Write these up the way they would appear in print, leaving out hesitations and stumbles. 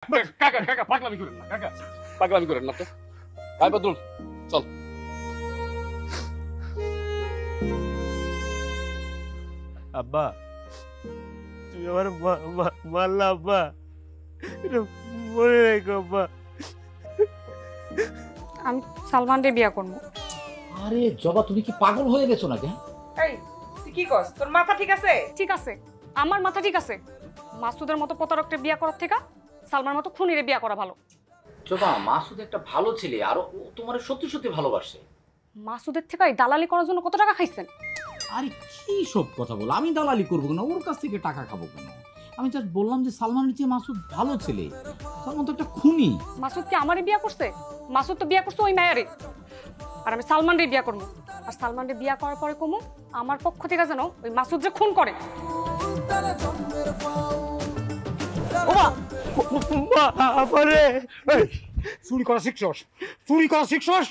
কাকা কাকা পাগলামি করেন না কাকা, পাগলামি করেন না তো। ভাই বদরুল চল। আব্বা তুমি আমার মারলা আব্বা, এটা মনে রেখো আব্বা। আমি সালমানরে বিয়া করবো। আরে জবা তুমি কি পাগল হয়ে গেছো নাকি? এই তুই কি কস? তোর মাথা ঠিক আছে? ঠিক আছে, আমার মাথা ঠিক আছে। মাসুদের মতো প্রতারককে বিয়া করার থেকে সালমানের মতো খুনিরে বিয়া করা ভালো। জবা মাসুদ একটা ভালো ছেলে, আর ও তোমার সত্যি সত্যি ভালোবাসে। মাসুদের থেকে এই দালালি করার জন্য কত টাকা খাইছেন? আরে কি সব কথা বল, আমি দালালি করবো কেন, ওর কাছ থেকে টাকা খাবো কেন? আমি জাস্ট বললাম যে সালমানের চেয়ে মাসুদ ভালো ছেলে, সালমান তো একটা খুনি। মাসুদ কি আমারে বিয়া করছে? মাসুদ তো বিয়া করছে ওই মায়ারে। আর আমি সালমানরে বিয়া করবো। আর সালমানরে বিয়া করার পরে কমু আমার পক্ষ থেকে যেন ওই মাসুদ যে খুন করে। চুরি করা শিখছস, চুরি করা শিখছস।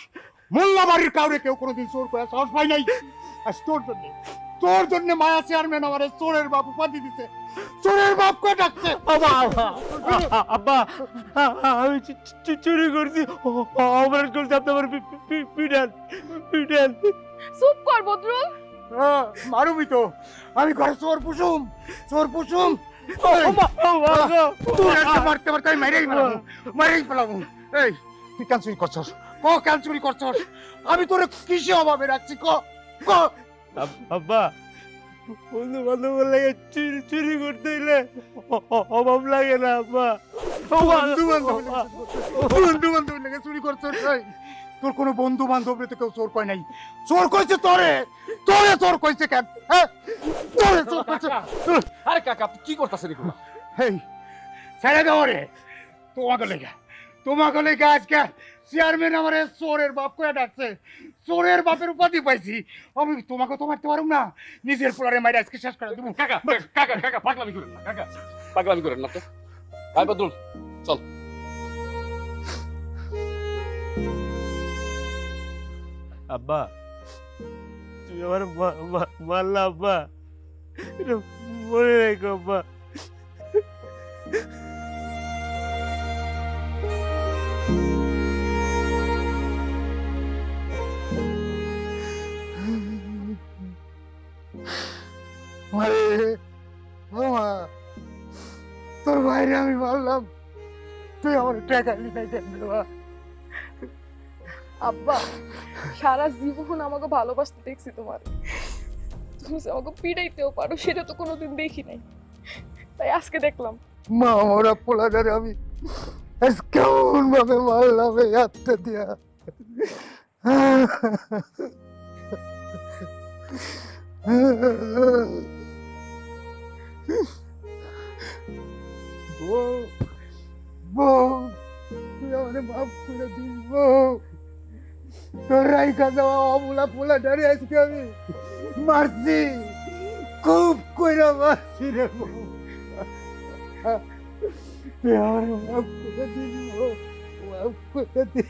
মোল্লা বাড়ির কাউরে কেউ কোনোদিন চোর করে সাহস পাই নাই। আজ তোর জন্য মায়া চেয়ারম্যান আমার চোরের বাপ উপাধি দিতে, চোরের বাপ কে ডাকছে। আব্বা আমি চুরি করছি, অপরাধ করছি, আপনি আমার পিটান পিটান। চুপ কর বদরুল। মারুমি তো, আমি ঘরে চোর পুষুম, চোর পুষুম। মারতে মারতে আমি মেরেই ফেলাবো। এই তুই কেন চুরি করছস? কেন চুরি করছস? আমি তোর কিসে অভাবে রাখছি? আব্বা বন্ধু বান্ধব লাগে চুরি করতে হইলে অভাব লাগে না আব্বা। বন্ধু বান্ধব লাগে চুরি করছস? তোর কোনো বন্ধু বান্ধব তো কেউ চোর কয় নাই, চোর কইছে তোরে। তোরে চোর কইছে কেন? তোরে চোর কইছে। আরে কাকা আপনি কি করতেছেন এগুলো? এই ছেড়ে দাও রে। তোমাকে লেগে আজকে চেয়ারম্যান আমার চোরের বাপ করে ডাকছে, চোরের বাপের উপাধি পাইছি। আমি তোমাকে তো মারতে পারুম না, নিজের পোলারে মাইরে আজকে শেষ করে দেবো। কাকা কাকা কাকা পাগলামি করেন না কাকা, পাগলামি করেন না তো। ভাই বদরুল চল। আব্বা তুমি আমার মারলা আব্বা, এটা মনে রেখো আব্বা। তোর বাইরে আমি মারলাম, তুই আমার টাকা নিতে কেন? আব্বা সারা জীবন আমাকে ভালোবাসতে দেখছি তোমার, তুমি যে আমাকে পিড়াইতেও পারো সেটা তো কোনোদিন দেখি নাই, তাই আজকে দেখলাম। মা ওরা পোলাদারে আমি কেমন ভাবে মারলাম এই হাতটা দিয়া। তুই আমাকে মাফ করে দিস বউ। তোর রাইখা যাওয়া অবলা পোলা ডারে আজকে আমি মারছি, খুব কইরা মারছি রে বউ। তুই আমাকে মাফ করে দিস বউ, মাফ করে দিস।